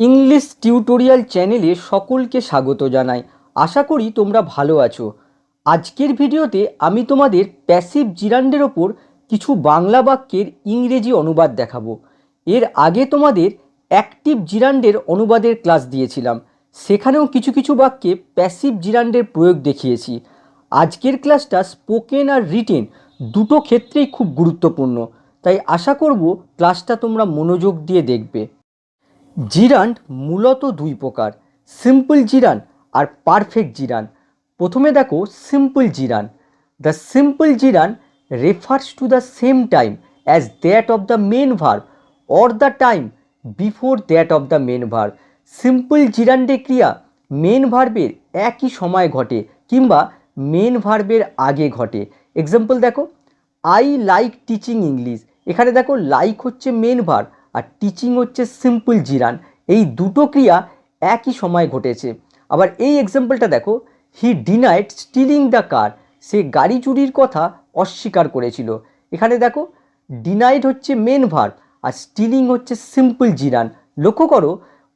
English tutorial চ্যানেলে সকলকে স্বাগত জানাই। আশা করি তোমরা ভালো আছো। আজকের ভিডিওতে আমি তোমাদের প্যাসিভ জিরান্ডের ওপর কিছু বাংলা বাক্যের ইংরেজি অনুবাদ দেখাবো। এর আগে তোমাদের অ্যাক্টিভ জিরান্ডের অনুবাদের ক্লাস দিয়েছিলাম, সেখানেও কিছু কিছু বাক্যে প্যাসিভ জিরান্ডের প্রয়োগ দেখিয়েছি। আজকের ক্লাসটা স্পোকেন আর রিটেন দুটো ক্ষেত্রেই খুব গুরুত্বপূর্ণ, তাই আশা করব ক্লাসটা তোমরা মনোযোগ দিয়ে দেখবে। জিরান্ড মূলত দুই প্রকার, সিম্পল জিরান্ড আর পারফেক্ট জিরান্ড। প্রথমে দেখো simple gerund. The simple gerund refers to the same time as that of the main verb or the time before that of the main verb. Simple জিরান্ডে ক্রিয়া মেন ভার্বের একই সময় ঘটে কিংবা মেন ভার্বের আগে ঘটে। এক্সাম্পল দেখো, আই লাইক টিচিং ইংলিশ। এখানে দেখো লাইক হচ্ছে মেন ভার্ব আর টিচিং হচ্ছে সিম্পল জিরান্ড, এই দুটো ক্রিয়া একই সময় ঘটেছে। আবার এই এক্সাম্পলটা দেখো, he denied stealing the car. সে গাড়ি চুরির কথা অস্বীকার করেছিল। এখানে দেখো ডিনাইড হচ্ছে মেন ভার্ব আর স্টিলিং হচ্ছে সিম্পল জিরান্ড। লক্ষ্য করো,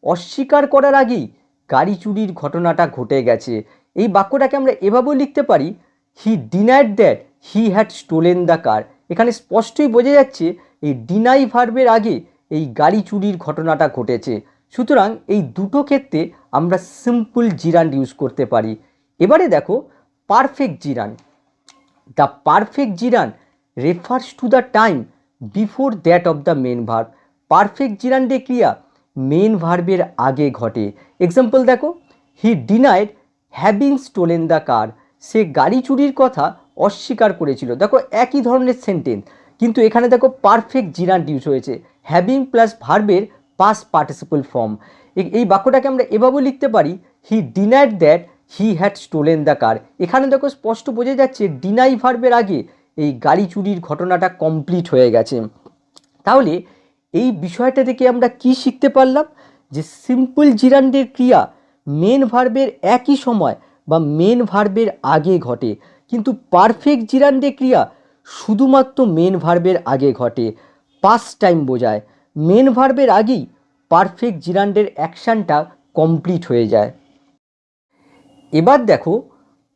অস্বীকার করার আগেই গাড়ি চুরির ঘটনাটা ঘটে গেছে। এই বাক্যটাকে আমরা এভাবেও লিখতে পারি, he denied that he had stolen the car. এখানে স্পষ্টই বোঝা যাচ্ছে এই ডিনাই ভার্বের আগে এই গাড়ি চুরির ঘটনাটা ঘটেছে। সুতরাং এই দুটো ক্ষেত্রে আমরা সিম্পল জিরান্ড ইউজ করতে পারি। এবারে দেখো perfect gerund. The perfect gerund refers to the time before that of the main verb. Perfect জিরান্ডে ক্রিয়া মেন ভার্বের আগে ঘটে। এক্সাম্পল দেখো, he denied having stolen the car. সে গাড়ি চুরির কথা অস্বীকার করেছিল। দেখো একই ধরনের সেন্টেন্স, কিন্তু এখানে দেখো পারফেক্ট জিরান্ড ইউজ হয়েছে, হ্যাভিং প্লাস ভার্বের পাস্ট পার্টিসিপল ফর্ম। এই বাক্যটাকে আমরা এভাবেও লিখতে পারি, he denied that he had stolen the car. এখানে দেখো স্পষ্ট বোঝা যাচ্ছে ডিনাই ভার্বের আগে এই গাড়ি চুরির ঘটনাটা কমপ্লিট হয়ে গেছে। তাহলে এই বিষয়টা থেকে আমরা কি শিখতে পারলাম, যে সিম্পল জিরান্ডের ক্রিয়া মেন ভার্বের একই সময় বা মেন ভার্বের আগে ঘটে, কিন্তু পারফেক্ট জিরান্ডের ক্রিয়া শুধুমাত্র মেন ভার্বের আগে ঘটে, পাস্ট টাইম বোঝায়। মেন ভার্বের আগেই পারফেক্ট জিরান্ডের অ্যাকশানটা কমপ্লিট হয়ে যায়। এবার দেখো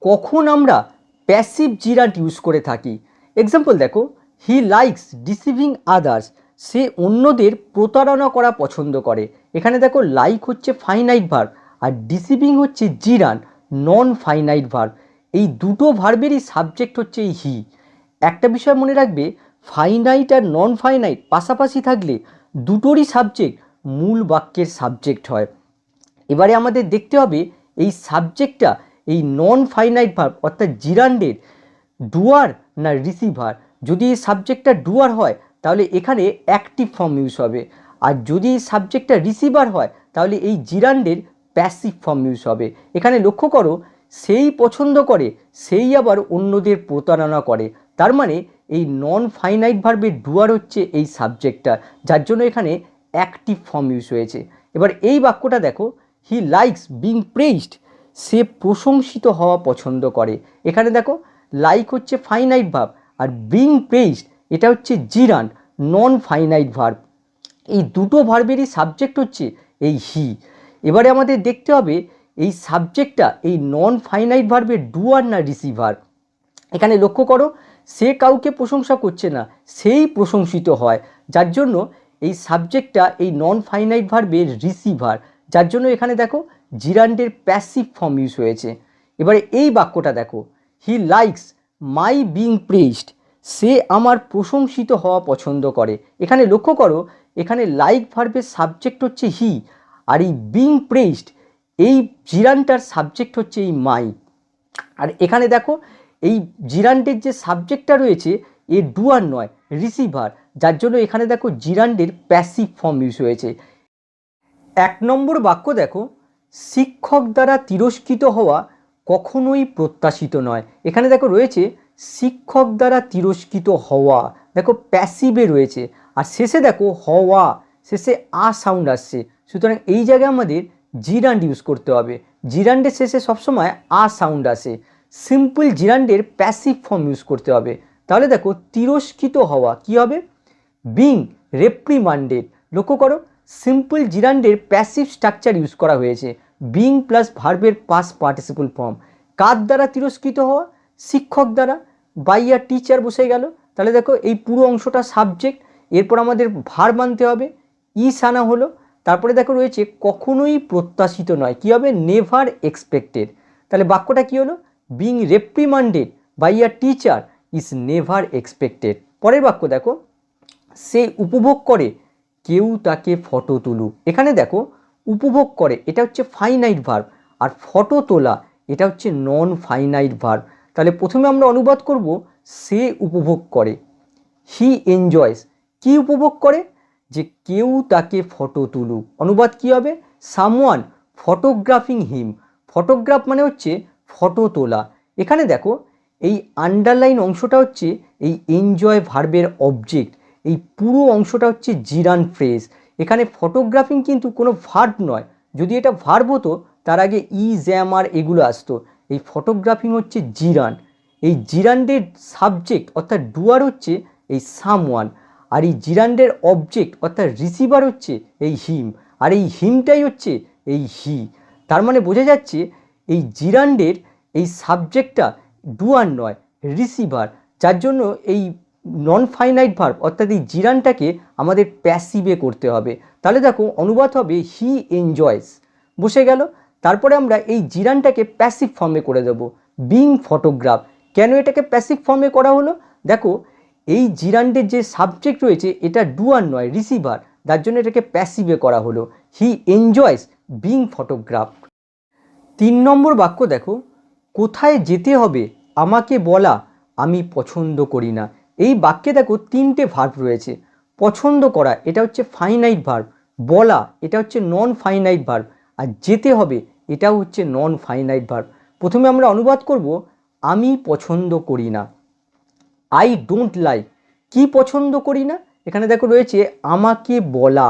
কখন আমরা প্যাসিভ জিরান্ড ইউজ করে থাকি। এক্সাম্পল দেখো, হি লাইকস ডিসিভিং আদার্স। সে অন্যদের প্রতারণা করা পছন্দ করে। এখানে দেখো লাইক হচ্ছে ফাইনাইট ভার্ব আর ডিসিভিং হচ্ছে জিরান্ড, নন ফাইনাইট ভার্ব। এই দুটো ভার্বেরই সাবজেক্ট হচ্ছে এই হি। একটা বিষয় মনে রাখবে, ফাইনাইট আর নন ফাইনাইট পাশাপাশি থাকলে দুটোরই সাবজেক্ট মূল বাক্যের সাবজেক্ট হয়। এবারে আমাদের দেখতে হবে এই সাবজেক্টটা এই নন ফাইনাইট ভার্ব অর্থাৎ জিরান্ডের ডুয়ার না রিসিভার। যদি এই সাবজেক্টটা ডুয়ার হয় তাহলে এখানে অ্যাক্টিভ ফর্ম ইউজ হবে, আর যদি এই সাবজেক্টটা রিসিভার হয় তাহলে এই জিরান্ডের প্যাসিভ ফর্ম ইউজ হবে। এখানে লক্ষ্য করো, সেই পছন্দ করে সেই আবার অন্যদের প্রতারণা করে, তার মানে এই নন ফাইনাইট ভার্বের ডুয়ার হচ্ছে এই সাবজেক্টটা, যার জন্য এখানে অ্যাক্টিভ ফর্ম ইউজ হয়েছে। এবার এই বাক্যটা দেখো, হি লাইকস বিং প্রেইজড। সে প্রশংসিত হওয়া পছন্দ করে। এখানে দেখো লাইক হচ্ছে ফাইনাইট ভার্ব আর বিং প্রেইজড এটা হচ্ছে জিরান্ড, নন ফাইনাইট ভার্ব। এই দুটো ভার্বেরই সাবজেক্ট হচ্ছে এই হি। এবারে আমাদের দেখতে হবে এই সাবজেক্টটা এই নন ফাইনাইট ভার্বের ডুয়ার না রিসিভার। এখানে লক্ষ্য করো, সে কাউকে প্রশংসা করছে না, সেই প্রশংসিত হয়, যার জন্য এই সাবজেক্টটা এই নন ফাইনাইট ভার্বের রিসিভার, যার জন্য এখানে দেখো জিরান্ডের প্যাসিভ ফর্ম ইউজ হয়েছে। এবারে এই বাক্যটা দেখো, হি লাইকস মাই বিং প্রেইজড। সে আমার প্রশংসিত হওয়া পছন্দ করে। এখানে লক্ষ্য করো, এখানে লাইক ভার্বের সাবজেক্ট হচ্ছে হি আর এই বিং প্রেইজড এই জিরান্ডটার সাবজেক্ট হচ্ছে এই মাই। আর এখানে দেখো এই জিরান্ডের যে সাবজেক্টটা রয়েছে এ ডুয়ার নয়, রিসিভার, যার জন্য এখানে দেখো জিরান্ডের প্যাসিভ ফর্ম ইউজ হয়েছে। 1 নম্বর বাক্য দেখো, শিক্ষক দ্বারা তিরস্কৃত হওয়া কখনোই প্রত্যাশিত নয়। এখানে দেখো রয়েছে শিক্ষক দ্বারা তিরস্কৃত হওয়া, দেখো প্যাসিভে রয়েছে, আর শেষে দেখো হওয়া, শেষে আ সাউন্ড আসছে, সুতরাং এই জায়গায় আমাদের জিরান্ড ইউজ করতে হবে। জিরান্ডের শেষে সবসময় আ সাউন্ড আসে, সিম্পল জিরান্ডের প্যাসিভ ফর্ম ইউজ করতে হবে। তাহলে দেখো তিরস্কৃত হওয়া কি হবে, বিং রেপ্রিমান্ডেড। লক্ষ্য করো সিম্পল জিরান্ডের প্যাসিভ স্ট্রাকচার ইউজ করা হয়েছে, বিং প্লাস ভার্বের পাস্ট পার্টিসিপল ফর্ম। কার দ্বারা তিরস্কৃত হওয়া? শিক্ষক দ্বারা, বাই আ টিচার বসে গেল। তাহলে দেখো এই পুরো অংশটা সাবজেক্ট, এরপর আমাদের ভার্ব আনতে হবে, ইস আনা হলো। তারপরে দেখো রয়েছে কখনোই প্রত্যাশিত নয়, কী হবে? Never expected. তাহলে বাক্যটা কী হলো? Being reprimanded by a teacher is never expected. পরের বাক্য দেখো, সে উপভোগ করে কেউ তাকে ফটো তুলুক। এখানে দেখো উপভোগ করে এটা হচ্ছে ফাইনাইট ভার্ব, আর ফটো তোলা এটা হচ্ছে নন ফাইনাইট ভার্ব। তাহলে প্রথমে আমরা অনুবাদ করব সে উপভোগ করে, হি এনজয়স। কি উপভোগ করে? যে কেউ তাকে ফটো তুলুক। অনুবাদ কি হবে? সামওয়ান ফটোগ্রাফিং হিম। ফটোগ্রাফ মানে হচ্ছে ফটো তোলা। এখানে দেখো এই আন্ডারলাইন অংশটা হচ্ছে এই এনজয় ভার্বের অবজেক্ট, এই পুরো অংশটা হচ্ছে জিরান ফ্রেজ। এখানে ফটোগ্রাফিং কিন্তু কোনো ভার্ব নয়, যদি এটা ভার্ব হতো তার আগে ই জ্যাম আর এগুলো আসতো। এই ফটোগ্রাফিং হচ্ছে জিরান। এই জিরান্ডের সাবজেক্ট অর্থাৎ ডুয়ার হচ্ছে এই সামওয়ান, আর এই জিরান্ডের অবজেক্ট অর্থাৎ রিসিভার হচ্ছে এই হিম, আর এই হিমটাই হচ্ছে এই হি। তার মানে বোঝা যাচ্ছে এই জিরান্ডের এই সাবজেক্টটা ডুয়ার নয়, রিসিভার, যার জন্য এই নন ফাইনাইট ভার্ব অর্থাৎ এই জিরানটাকে আমাদের প্যাসিভে করতে হবে। তাহলে দেখো অনুবাদ হবে হি এনজয়স, বসে গেল। তারপরে আমরা এই জিরানটাকে প্যাসিভ ফর্মে করে দেব, বিং ফটোগ্রাফ। কেন এটাকে প্যাসিভ ফর্মে করা হলো? দেখো এই জিরান্ডের যে সাবজেক্ট রয়েছে এটা ডুয়ার নয়, রিসিভার, যার জন্য এটাকে প্যাসিভে করা হলো, হি এনজয়স বিং ফটোগ্রাফ। 3 নম্বর বাক্য দেখো, কোথায় যেতে হবে আমাকে বলা আমি পছন্দ করি না। এই বাক্যে দেখো 3টে ভার্ব রয়েছে। পছন্দ করা এটা হচ্ছে ফাইনাইট ভার্ব, বলা এটা হচ্ছে নন ফাইনাইট ভার্ব, আর যেতে হবে এটাও হচ্ছে নন ফাইনাইট ভার্ব। প্রথমে আমরা অনুবাদ করব আমি পছন্দ করি না, আই ডোন্ট লাইক। কি পছন্দ করি না? এখানে দেখো রয়েছে আমাকে বলা।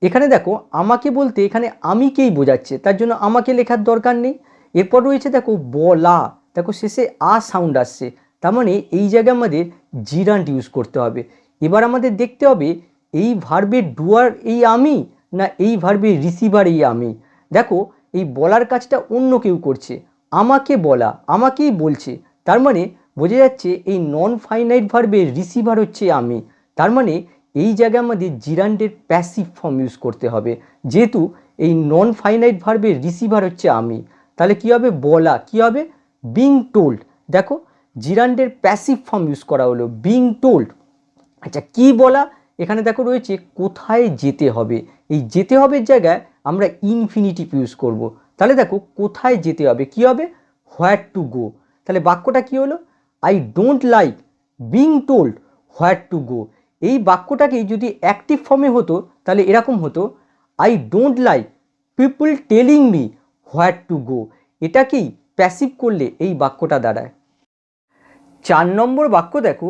এখানে দেখো আমাকে বলতে এখানে আমিকেই বোঝাচ্ছে, তার জন্য আমাকে লেখার দরকার নেই। এরপর রয়েছে দেখো বলা, দেখো শেষে আ সাউন্ড আসছে, তার মানে এই জায়গায় আমাদের জিরান্ট ইউজ করতে হবে। এবার আমাদের দেখতে হবে এই ভার্বের ডুয়ার এই আমি, না এই ভার্বের রিসিভার এই আমি। দেখো এই বলার কাজটা অন্য কেউ করছে, আমাকে বলা, আমাকেই বলছে, তার মানে বোঝা যাচ্ছে এই নন ফাইনাইট ভার্বের রিসিভার হচ্ছে আমি। তার মানে এই জায়গায় আমাদের জিরান্ডের প্যাসিভ ফর্ম ইউজ করতে হবে, যেহেতু এই নন ফাইনাইট ভার্বের রিসিভার হচ্ছে আমি। তাহলে কী হবে? বলা কী হবে? Being told. দেখো জিরান্ডের প্যাসিভ ফর্ম ইউজ করা হলো, বিং টোল্ড। আচ্ছা কি বলা? এখানে দেখো রয়েছে কোথায় যেতে হবে। এই যেতে হবে জায়গায় আমরা ইনফিনিটিভ ইউজ করব। তাহলে দেখো কোথায় যেতে হবে কী হবে? হোয়ার টু গো। তাহলে বাক্যটা কী হলো? I don't like being told where to go. এই বাক্যটাকেই যদি অ্যাক্টিভ ফর্মে হতো তাহলে এরকম হতো, I don't like people telling me where to go. এটাকেই প্যাসিভ করলে এই বাক্যটা দাঁড়ায়। 4 নম্বর বাক্য দেখো,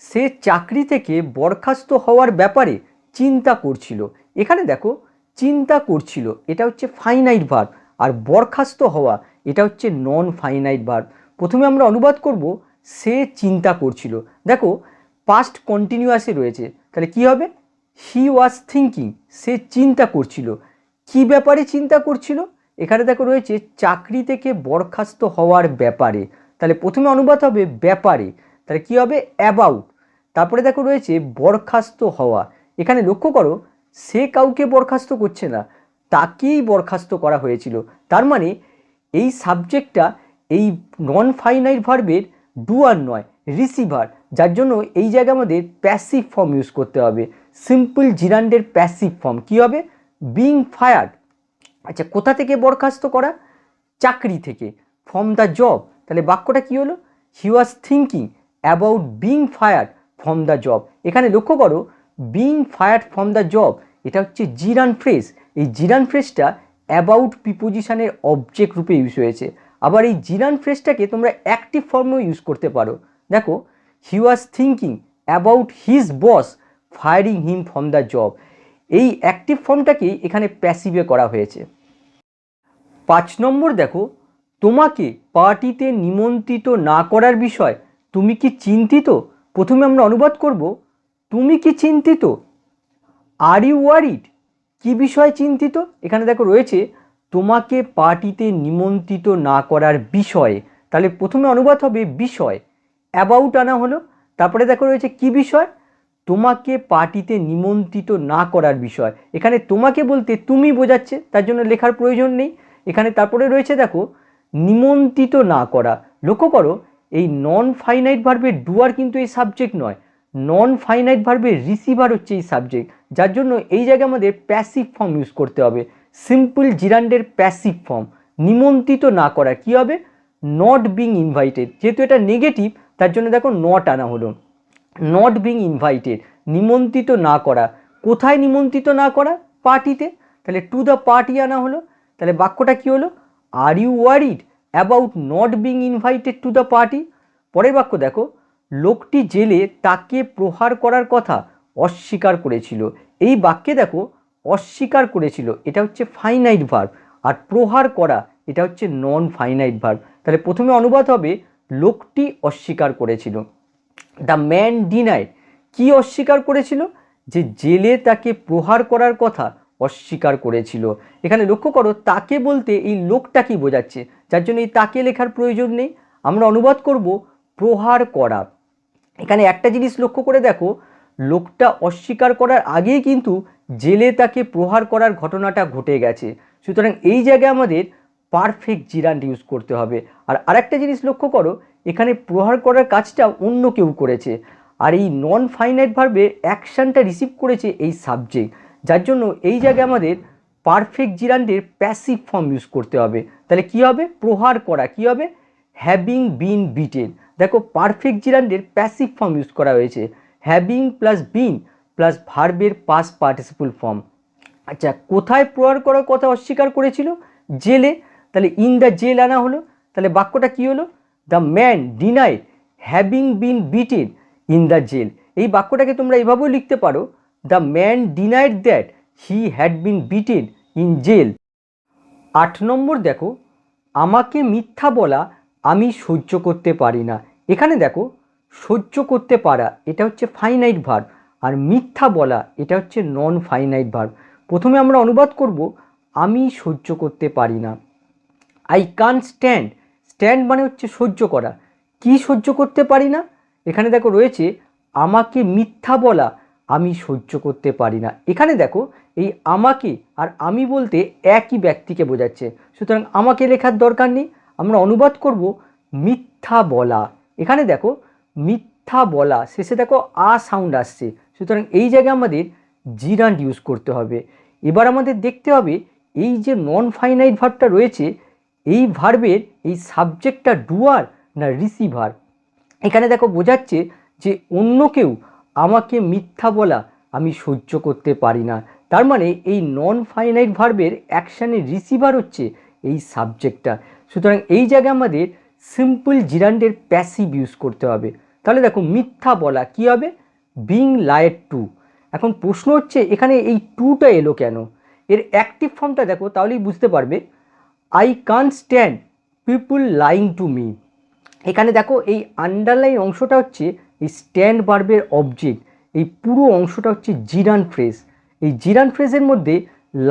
সে চাকরি থেকে বরখাস্ত হওয়ার ব্যাপারে চিন্তা করছিল। এখানে দেখো চিন্তা করছিল এটা হচ্ছে ফাইনাইট ভার্ব, আর বরখাস্ত হওয়া এটা হচ্ছে নন ফাইনাইট ভার্ব। প্রথমে আমরা অনুবাদ করব সে চিন্তা করছিল। দেখো পাস্ট কন্টিনিউয়াসে রয়েছে, তাহলে কি হবে? হি ওয়াজ থিঙ্কিং, সে চিন্তা করছিল। কি ব্যাপারে চিন্তা করছিল? এখানে দেখো রয়েছে চাকরি থেকে বরখাস্ত হওয়ার ব্যাপারে, তাহলে প্রথমে অনুবাদ হবে ব্যাপারে, তাহলে কি হবে? অ্যাবাউট। তারপরে দেখো রয়েছে বরখাস্ত হওয়া। এখানে লক্ষ্য করো সে কাউকে বরখাস্ত করছে না, তাকেই বরখাস্ত করা হয়েছিল। তার মানে এই সাবজেক্টটা এই নন ফাইনাইট ভার্বের ডুয়ার নয়, রিসিভার, যার জন্য এই জায়গায় আমাদের প্যাসিভ ফর্ম ইউজ করতে হবে, সিম্পল জিরান্ডের প্যাসিভ ফর্ম। কী হবে? Being fired. আচ্ছা কোথা থেকে বরখাস্ত করা? চাকরি থেকে, ফ্রম দ্য জব। তাহলে বাক্যটা কী হলো? He was thinking about being fired from the job. এখানে লক্ষ্য করো being fired from the job এটা হচ্ছে জিরান ফ্রেজ। এই জিরান ফ্রেজটা অ্যাবাউট প্রিপোজিশনের অবজেক্ট রূপে ইউজ হয়েছে। আবার এই জিরান ফ্রেজটাকে তোমরা অ্যাক্টিভ ফর্মেও ইউজ করতে পারো। দেখো he was thinking about his boss firing him from the job. এই অ্যাক্টিভ ফর্মটাকেই এখানে প্যাসিভে করা হয়েছে। 5 নম্বর দেখো, তোমাকে পার্টিতে নিমন্ত্রিত না করার বিষয় তুমি কি চিন্তিত? প্রথমে আমরা অনুবাদ করব তুমি কি চিন্তিত? Are you worried? কি বিষয়ে চিন্তিত, এখানে দেখো রয়েছে তোমাকে পার্টিতে নিমন্ত্রিত না করার বিষয়ে, তাহলে প্রথমে অনুবাদ হবে বিষয়, অ্যাবাউট আনা হলো, তারপরে দেখো রয়েছে কি বিষয়, তোমাকে পার্টিতে নিমন্ত্রিত না করার বিষয়, এখানে তোমাকে বলতে তুমি বোঝাচ্ছে, তার জন্য লেখার প্রয়োজন নেই এখানে। তারপরে রয়েছে দেখো নিমন্ত্রিত না করা, লক্ষ্য করো এই নন ফাইনাইট ভার্বের ডুয়ার কিন্তু এই সাবজেক্ট নয়, নন ফাইনাইট ভার্বের রিসিভার হচ্ছে এই সাবজেক্ট, যার জন্য এই জায়গায় আমাদের প্যাসিভ ফর্ম ইউজ করতে হবে, সিম্পল জিরান্ডের প্যাসিভ ফর্ম। নিমন্ত্রিত না করা কি হবে, নট বিং ইনভাইটেড, যেহেতু এটা নেগেটিভ তার জন্য দেখো নট আনা হলো, নট বিং ইনভাইটেড, নিমন্ত্রিত না করা, কোথায় নিমন্ত্রিত না করা, পার্টিতে, তাহলে টু দ্য পার্টি আনা হলো, তাহলে বাক্যটা কি হলো, are you worried about not being invited to the party. পরের বাক্য দেখো, লোকটি জেলে তাকে প্রহার করার কথা অস্বীকার করেছিল, এই বাক্যে দেখো অস্বীকার করেছিল এটা হচ্ছে ফাইনাইট ভার্ব, আর প্রহার করা এটা হচ্ছে নন ফাইনাইট ভার্ব, তাহলে প্রথমে অনুবাদ হবে লোকটি অস্বীকার করেছিল। দ্য ম্যান ডিনাইড, কি অস্বীকার করেছিল, যে জেলে তাকে প্রহার করার কথা অস্বীকার করেছিল। এখানে লক্ষ্য করো তাকে বলতে এই লোকটাকেই বোঝাচ্ছে, যার জন্য এই তাকে লেখার প্রয়োজন নেই, আমরা অনুবাদ করব প্রহার করা। এখানে একটা জিনিস লক্ষ্য করে দেখো, লোকটা অস্বীকার করার আগেই কিন্তু জেলে তাকে প্রহার করার ঘটনাটা ঘটে গেছে, সুতরাং এই জায়গায় আমাদের পারফেক্ট জিরান্ড ইউজ করতে হবে। আর আরেকটা জিনিস লক্ষ্য করো, এখানে প্রহার করার কাজটা অন্য কেউ করেছে, আর এই নন ফাইনাইট ভার্বে অ্যাকশানটা রিসিভ করেছে এই সাবজেক্ট, যার জন্য এই জায়গায় আমাদের পারফেক্ট জিরান্ডের প্যাসিভ ফর্ম ইউজ করতে হবে। তাহলে কি হবে, প্রহার করা কি হবে, হ্যাভিং বিন বিটেন, দেখো পারফেক্ট জিরান্ডের প্যাসিভ ফর্ম ইউজ করা হয়েছে, হ্যাভিং প্লাস বিন প্লাস ভার্বের পাস্ট পার্টিসিপল ফর্ম। আচ্ছা, কোথায় প্রহার করার কথা অস্বীকার করেছিল, জেলে, তাহলে ইন দ্য জেল আনা হলো, তাহলে বাক্যটা কি হলো, the man denied having been beaten in the jail. এই বাক্যটাকে তোমরা এভাবেও লিখতে পারো, the man denied that he had been beaten in jail. 8 number দেখো, আমাকে মিথ্যা বলা আমি সহ্য করতে পারি না, এখানে দেখো সহ্য করতে পারা এটা হচ্ছে ফাইনাইট ভার্ব, আর মিথ্যা বলা এটা হচ্ছে নন ফাইনাইট ভার্ব। প্রথমে আমরা অনুবাদ করব আমি সহ্য করতে পারি না, আই কান্ট স্ট্যান্ড, স্ট্যান্ড মানে হচ্ছে সহ্য করা, কি সহ্য করতে পারি না, এখানে দেখো রয়েছে আমাকে মিথ্যা বলা আমি সহ্য করতে পারি না, এখানে দেখো এই আমাকে আর আমি বলতে একই ব্যক্তিকে বোঝাচ্ছে, সুতরাং আমাকে লেখার দরকার নেই, আমরা অনুবাদ করব মিথ্যা বলা। এখানে দেখো মিথ্যা বলা, শেষে দেখো আ সাউন্ড আসছে, সুতরাং এই জায়গায় আমাদের জিরান্ড ইউজ করতে হবে। এবার আমাদের দেখতে হবে এই যে নন ফাইনাইট ভার্বটা রয়েছে, এই ভার্বের এই সাবজেক্টটা ডুয়ার না রিসিভার। এখানে দেখো বোঝাচ্ছে যে অন্য কেউ আমাকে মিথ্যা বলা আমি সহ্য করতে পারি না, তার মানে এই নন ফাইনাইট ভার্বের অ্যাকশানের রিসিভার হচ্ছে এই সাবজেক্টটা, সুতরাং এই জায়গায় আমাদের সিম্পল জিরান্ডের প্যাসিভ ইউজ করতে হবে। তাহলে দেখো মিথ্যা বলা কি হবে, বিং লায়েড টু। এখন প্রশ্ন হচ্ছে এখানে এই টুটা এলো কেন, এর অ্যাক্টিভ ফর্মটা দেখো তাহলেই বুঝতে পারবে, I can't stand people lying to me. এখানে দেখো এই আন্ডারলাইন অংশটা হচ্ছে এই স্ট্যান্ড ভার্বের অবজেক্ট, এই পুরো অংশটা হচ্ছে জিরান্ড ফ্রেজ, এই জিরান্ড ফ্রেজের মধ্যে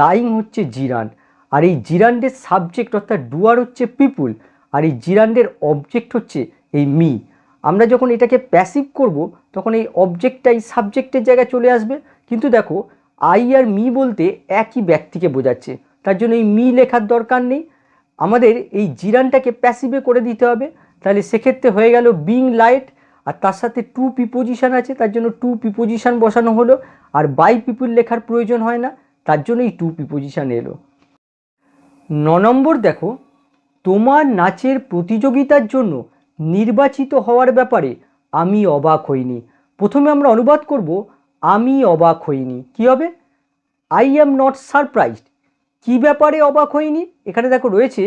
লাইং হচ্ছে জিরান্ড, আর এই জিরান্ডের সাবজেক্ট অর্থাৎ ডুয়ার হচ্ছে পিপুল, আর এই জিরান্ডের অবজেক্ট হচ্ছে এই মি। আমরা যখন এটাকে প্যাসিভ করব তখন এই অবজেক্টটা এই সাবজেক্টের জায়গায় চলে আসবে, কিন্তু দেখো আই আর মি বলতে একই ব্যক্তিকে বোঝাচ্ছে, তার জন্য এই মি লেখার দরকার নেই, আমাদের এই জিরানটাকে প্যাসিভে করে দিতে হবে, তাহলে সেক্ষেত্রে হয়ে গেল বিং লাইট, আর তার সাথে টু প্রিপোজিশন আছে তার জন্য টু প্রিপোজিশন বসানো হলো, আর বাই পিপুল লেখার প্রয়োজন হয় না তার জন্য এই টু প্রিপোজিশন এলো। 9 নম্বর দেখো, তোমার নাচের প্রতিযোগিতার জন্য নির্বাচিত হওয়ার ব্যাপারে আমি অবাক হইনি। প্রথমে আমরা অনুবাদ করব আমি অবাক হইনি, কি হবে, আই অ্যাম নট সারপ্রাইজড। কী ব্যাপারে অবাক হইনি, এখানে দেখো রয়েছে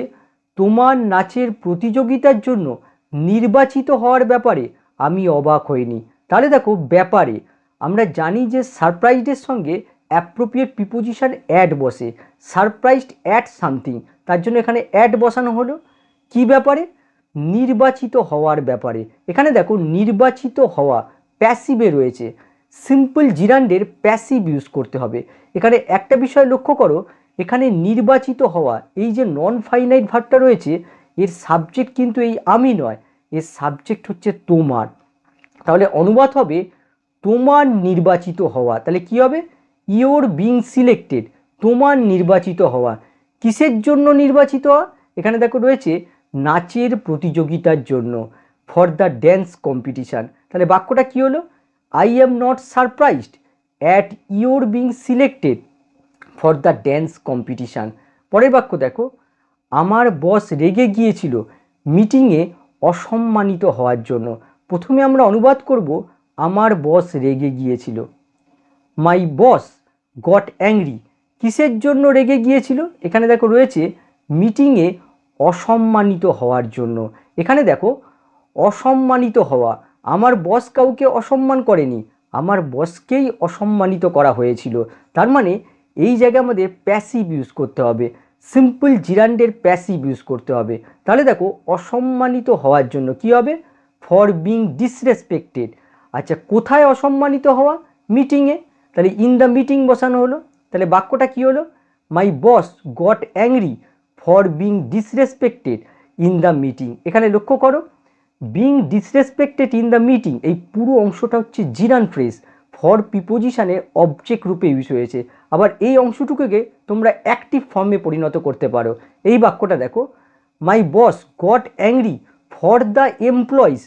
তোমার নাচের প্রতিযোগিতার জন্য নির্বাচিত হওয়ার ব্যাপারে আমি অবাক হইনি, তাহলে দেখো ব্যাপারে, আমরা জানি যে সারপ্রাইজডের সঙ্গে অ্যাপ্রোপ্রিয়েট প্রিপোজিশন অ্যাড বসে, সারপ্রাইজড অ্যাট সামথিং, তার জন্য এখানে অ্যাড বসানো হলো। কি ব্যাপারে, নির্বাচিত হওয়ার ব্যাপারে, এখানে দেখো নির্বাচিত হওয়া প্যাসিভে রয়েছে, সিম্পল জিরান্ডের প্যাসিভ ইউজ করতে হবে। এখানে একটা বিষয় লক্ষ্য করো, এখানে নির্বাচিত হওয়া এই যে নন ফাইনাইট ভার্বটা রয়েছে এর সাবজেক্ট কিন্তু এই আমি নয়, এর সাবজেক্ট হচ্ছে তোমার। তাহলে অনুবাদ হবে তোমার নির্বাচিত হওয়া। তাহলে কি হবে? ইওর বিং সিলেক্টেড, তোমার নির্বাচিত হওয়া। কিসের জন্য নির্বাচিত হওয়া? এখানে দেখো রয়েছে নাচের প্রতিযোগিতার জন্য, ফর দ্য ড্যান্স কম্পিটিশান। তাহলে বাক্যটা কি হলো? I am not surprised at your being selected for the dance competition. পরের বাক্য দেখো, আমার বস রেগে গিয়েছিল মিটিংয়ে অসম্মানিত হওয়ার জন্য। প্রথমে আমরা অনুবাদ করব আমার বস রেগে গিয়েছিল। মাই বস গট অ্যাংরি, কিসের জন্য রেগে গিয়েছিল? এখানে দেখো রয়েছে মিটিংয়ে অসম্মানিত হওয়ার জন্য। এখানে দেখো অসম্মানিত হওয়া, আমার বস কাউকে অসম্মান করেনি, আমার বসকেই অসম্মানিত করা হয়েছিল। তার মানে এই জায়গায় আমাদের প্যাসিভ ইউজ করতে হবে, সিম্পল জিরান্ডের প্যাসিভ ইউজ করতে হবে। তাহলে দেখো অসম্মানিত হওয়ার জন্য কি হবে? For being disrespected. আচ্ছা, কোথায় অসম্মানিত হওয়া? মিটিংয়ে। তাহলে ইন দ্য মিটিং বসানো হলো। তাহলে বাক্যটা কি হলো? My boss got angry for being disrespected in the meeting. এখানে লক্ষ্য করো being disrespected in the meeting, এই পুরো অংশটা হচ্ছে জিরান ফ্রেজ, ফর প্রিপোজিশনের অবজেক্ট রূপে ইউজ হয়েছে। আবার এই অংশটুকুকে তোমরা অ্যাক্টিভ ফর্মে পরিণত করতে পারো। এই বাক্যটা দেখো, my boss got angry for the employees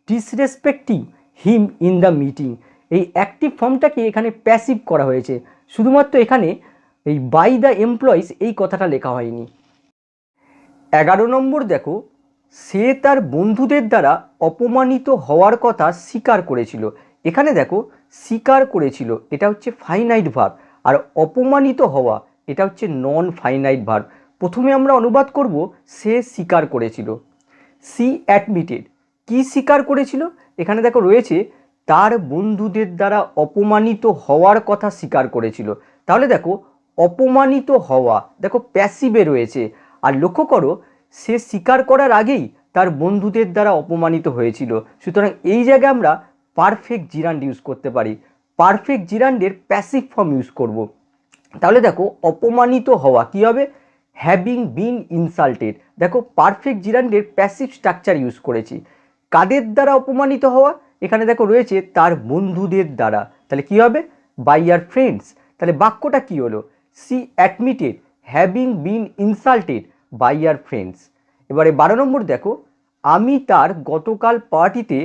disrespecting him in the meeting. এই অ্যাক্টিভ ফর্মটাকে এখানে প্যাসিভ করা হয়েছে, শুধুমাত্র এখানে এই বাই দ্য এমপ্লয়িজ এই কথাটা লেখা হয়নি। 11 নম্বর দেখো, সে তার বন্ধুদের দ্বারা অপমানিত হওয়ার কথা স্বীকার করেছিল। এখানে দেখো স্বীকার করেছিল এটা হচ্ছে ফাইনাইট ভার্ব, আর অপমানিত হওয়া এটা হচ্ছে নন ফাইনাইট ভার্ব। প্রথমে আমরা অনুবাদ করব সে স্বীকার করেছিল। সি অ্যাডমিটেড, কি স্বীকার করেছিল? এখানে দেখো রয়েছে তার বন্ধুদের দ্বারা অপমানিত হওয়ার কথা স্বীকার করেছিল। তাহলে দেখো অপমানিত হওয়া দেখো প্যাসিভে রয়েছে, আর লক্ষ্য করো সে স্বীকার করার আগেই তার বন্ধুদের দ্বারা অপমানিত হয়েছিল। সুতরাং এই জায়গায় আমরা পারফেক্ট জিরান্ড ইউজ করতে পারি, পারফেক্ট জিরান্ডের প্যাসিভ ফর্ম ইউজ করব। তাহলে দেখো অপমানিত হওয়া কি হবে? Having been insulted. দেখো পারফেক্ট জিরান্ডের প্যাসিভ স্ট্রাকচার ইউজ করেছি। কাদের দ্বারা অপমানিত হওয়া? এখানে দেখো রয়েছে তার বন্ধুদের দ্বারা, তাহলে কি হবে? By your friends. তাহলে বাক্যটা কি হলো? She admitted having been insulted by your friends. এবারে 12 নম্বর দেখো, আমি তার গতকাল পার্টিতে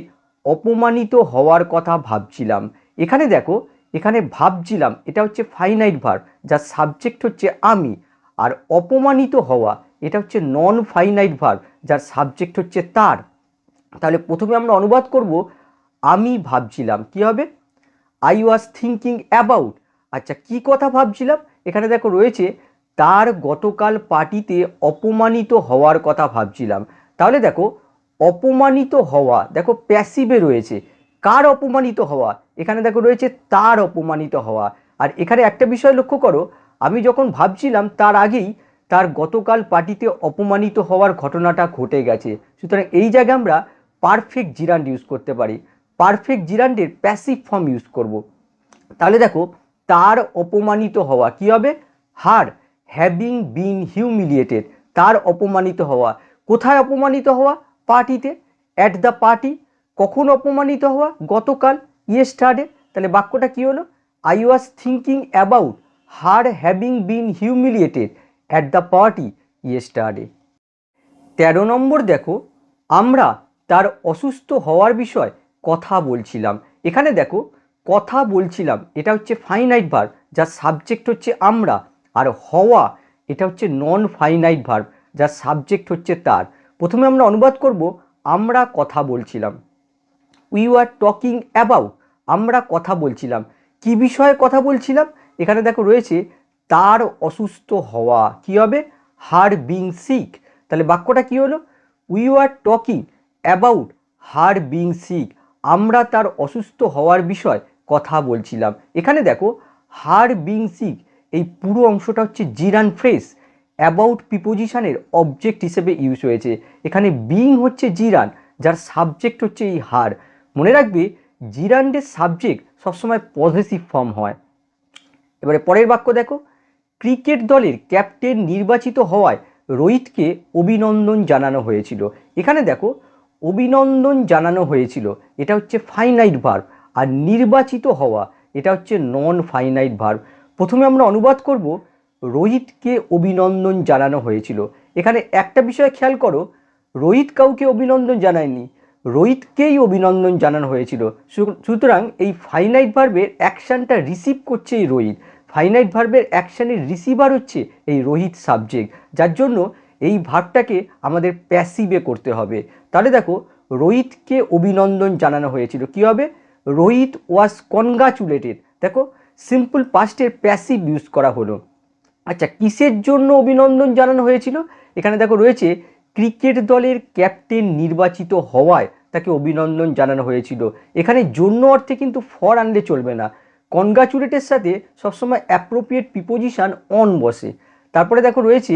অপমানিত হওয়ার কথা ভাবছিলাম। এখানে দেখো এখানে ভাবছিলাম এটা হচ্ছে ফাইনাইট ভার্ব, যার সাবজেক্ট হচ্ছে আমি, আর অপমানিত হওয়া এটা হচ্ছে নন ফাইনাইট ভার্ব, যার সাবজেক্ট হচ্ছে তার। তাহলে প্রথমে আমরা অনুবাদ করব আমি ভাবছিলাম, কি হবে? I was thinking about. আচ্ছা, কি কথা ভাবছিলাম? এখানে দেখো রয়েছে তার গতকাল পার্টিতে অপমানিত হওয়ার কথা ভাবছিলাম। তাহলে দেখো অপমানিত হওয়া দেখো প্যাসিভে রয়েছে। কার অপমানিত হওয়া? এখানে দেখো রয়েছে তার অপমানিত হওয়া। আর এখানে একটা বিষয় লক্ষ্য করো, আমি যখন ভাবছিলাম তার আগেই তার গতকাল পার্টিতে অপমানিত হওয়ার ঘটনাটা ঘটে গেছে। সুতরাং এই জায়গায় আমরা পারফেক্ট জিরান্ড ইউজ করতে পারি, পারফেক্ট জিরান্ডের প্যাসিভ ফর্ম ইউজ করব। তাহলে দেখো তার অপমানিত হওয়া কি হবে? হার হ্যাভিং বিন হিউমিলিয়েটেড, তার অপমানিত হওয়া। কোথায় অপমানিত হওয়া? পার্টিতে, অ্যাট দ্য পার্টি। কখন অপমানিত হওয়া? গতকাল, ইয়েস্টারডে। তাহলে বাক্যটা কি হলো? I was thinking about her having been humiliated at the party yesterday. 13 নম্বর দেখো, আমরা তার অসুস্থ হওয়ার বিষয় কথা বলছিলাম। এখানে দেখো কথা বলছিলাম এটা হচ্ছে ফাইনাইট ভার্ব, যার সাবজেক্ট হচ্ছে আমরা, আর হওয়া এটা হচ্ছে নন ফাইনাইট ভার্ব, যার সাবজেক্ট হচ্ছে তার। প্রথমে আমরা অনুবাদ করব আমরা কথা বলছিলাম। উই ওয়ার টকিং অ্যাবাউট, আমরা কথা বলছিলাম। কি বিষয়ে কথা বলছিলাম? এখানে দেখো রয়েছে তার অসুস্থ হওয়া, কি হবে? Her being sick. তাহলে বাক্যটা কি হলো? We were talking about her being sick, আমরা তার অসুস্থ হওয়ার বিষয় কথা বলছিলাম। এখানে দেখো হার বিং সিক এই পুরো অংশটা হচ্ছে জিরান ফ্রেজ, অ্যাবাউট প্রিপোজিশনের অবজেক্ট হিসেবে ইউজ হয়েছে। এখানে বিং হচ্ছে জিরান, যার সাবজেক্ট হচ্ছে এই হার। মনে রাখবে জিরান্ডের সাবজেক্ট সবসময় পজেসিভ ফর্ম হয়। এবারে পরের বাক্য দেখো, ক্রিকেট দলের ক্যাপ্টেন নির্বাচিত হওয়ায় রোহিতকে অভিনন্দন জানানো হয়েছিল। এখানে দেখো অভিনন্দন জানানো হয়েছিল, এটা হচ্ছে ফাইনাইট ভার্ব, আর নির্বাচিত হওয়া এটা হচ্ছে নন ফাইনাইট ভার্ব। প্রথমে আমরা অনুবাদ করব রোহিতকে অভিনন্দন জানানো হয়েছিল। এখানে একটা বিষয় খেয়াল করো, রোহিত কাউকে অভিনন্দন জানায়নি, রোহিতকেই অভিনন্দন জানানো হয়েছিল। সুতরাং এই ফাইনাইট ভার্বের অ্যাকশানটা রিসিভ করছে এই রোহিত, ফাইনাইট ভার্বের অ্যাকশানের রিসিভার হচ্ছে এই রোহিত সাবজেক্ট, যার জন্য এই ভার্বটাকে আমাদের প্যাসিভে করতে হবে। তাহলে দেখো রোহিতকে অভিনন্দন জানানো হয়েছিল, কী হবে? রোহিত ওয়াজ কনগ্রাচুলেটেড। দেখো সিম্পল পাস্টের প্যাসিভ ইউজ করা হলো। আচ্ছা, কিসের জন্য অভিনন্দন জানানো হয়েছিল? এখানে দেখো রয়েছে ক্রিকেট দলের ক্যাপ্টেন নির্বাচিত হওয়ায় তাকে অভিনন্দন জানানো হয়েছিল। এখানে জন্য অর্থে কিন্তু ফর আনলে চলবে না, কনগ্রাচুলেটের সাথে সবসময় অ্যাপ্রোপ্রিয়েট প্রিপোজিশন অন বসে। তারপরে দেখো রয়েছে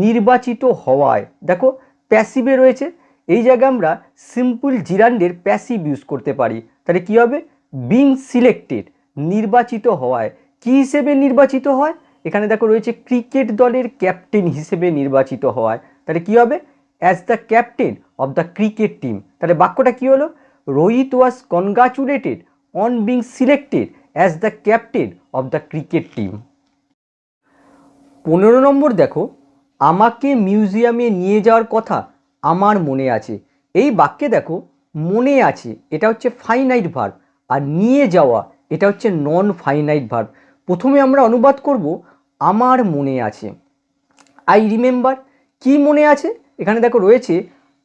নির্বাচিত হওয়ায়, দেখো প্যাসিভে রয়েছে, এই জায়গায় আমরা সিম্পল জিরান্ডের প্যাসিভ ইউজ করতে পারি। তাহলে কী হবে? বিং সিলেক্টেড, নির্বাচিত হওয়ায়। কী হিসেবে নির্বাচিত হয়? এখানে দেখো রয়েছে ক্রিকেট দলের ক্যাপ্টেন হিসেবে নির্বাচিত হওয়ায়। তাহলে কী হবে? As the captain of the cricket team. তাহলে বাক্যটা কী হলো? Rohit was congratulated on being selected as the captain of the cricket team. 15 number দেখো, আমাকে মিউজিয়ামে নিয়ে যাওয়ার কথা আমার মনে আছে। এই বাক্যে দেখো মনে আছে এটা হচ্ছে ফাইনাইট ভার্ব, আর নিয়ে যাওয়া এটা হচ্ছে নন ফাইনাইট ভার্ব। প্রথমে আমরা অনুবাদ করব আমার মনে আছে। আই রিমেম্বার, কি মনে আছে? এখানে দেখো রয়েছে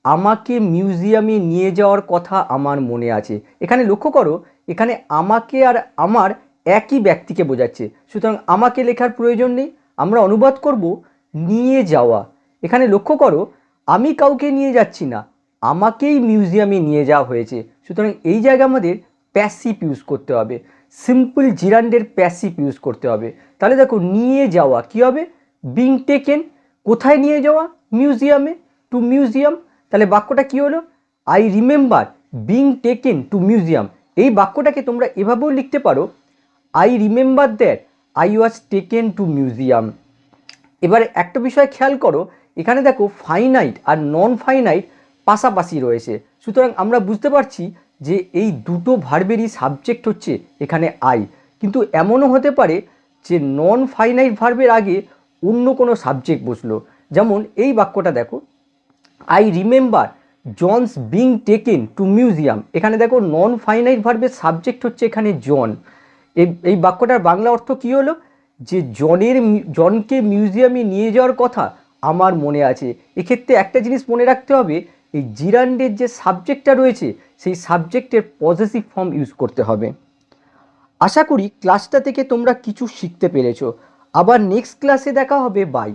আমাকে মিউজিয়ামে নিয়ে যাওয়ার কথা আমার মনে আছে। এখানে লক্ষ্য করো, এখানে আমাকে আর আমার একই ব্যক্তিকে বোঝাচ্ছে, সুতরাং আমাকে লেখার প্রয়োজন নেই, আমরা অনুবাদ করব নিয়ে যাওয়া। এখানে লক্ষ্য করো আমি কাউকে নিয়ে যাচ্ছি না, আমাকেই মিউজিয়ামে নিয়ে যাওয়া হয়েছে, সুতরাং এই জায়গায় আমাদের প্যাসিভ ইউজ করতে হবে, সিম্পল জিরান্ডের প্যাসিভ ইউজ করতে হবে। তাহলে দেখো নিয়ে যাওয়া কী হবে? Being taken. কোথায় নিয়ে যাওয়া? মিউজিয়ামে, টু মিউজিয়াম। তাহলে বাক্যটা কী হলো? I remember being taken to museum. এই বাক্যটাকে তোমরা এভাবেও লিখতে পারো, I remember that I was taken to museum. এবারে একটা বিষয় খেয়াল করো, এখানে দেখো ফাইনাইট আর নন ফাইনাইট পাশাপাশি রয়েছে, সুতরাং আমরা বুঝতে পারছি যে এই দুটো ভার্বেরই সাবজেক্ট হচ্ছে এখানে আই। কিন্তু এমনও হতে পারে যে নন ফাইনাইট ভার্বের আগে অন্য কোনো সাবজেক্ট বসলো, যেমন এই বাক্যটা দেখো, I remember John's being taken to museum. এখানে দেখো নন ফাইনাইট ভার্বের সাবজেক্ট হচ্ছে এখানে জন। এই বাক্যটার বাংলা অর্থ কী হলো? যে জনকে মিউজিয়ামে নিয়ে যাওয়ার কথা আমার মনে আছে। এক্ষেত্রে একটা জিনিস মনে রাখতে হবে, এই জিরান্ডের যে সাবজেক্টটা রয়েছে সেই সাবজেক্টের পজেসিভ ফর্ম ইউজ করতে হবে। আশা করি ক্লাসটা থেকে তোমরা কিছু শিখতে পেরেছো। আবার নেক্সট ক্লাসে দেখা হবে। বাই।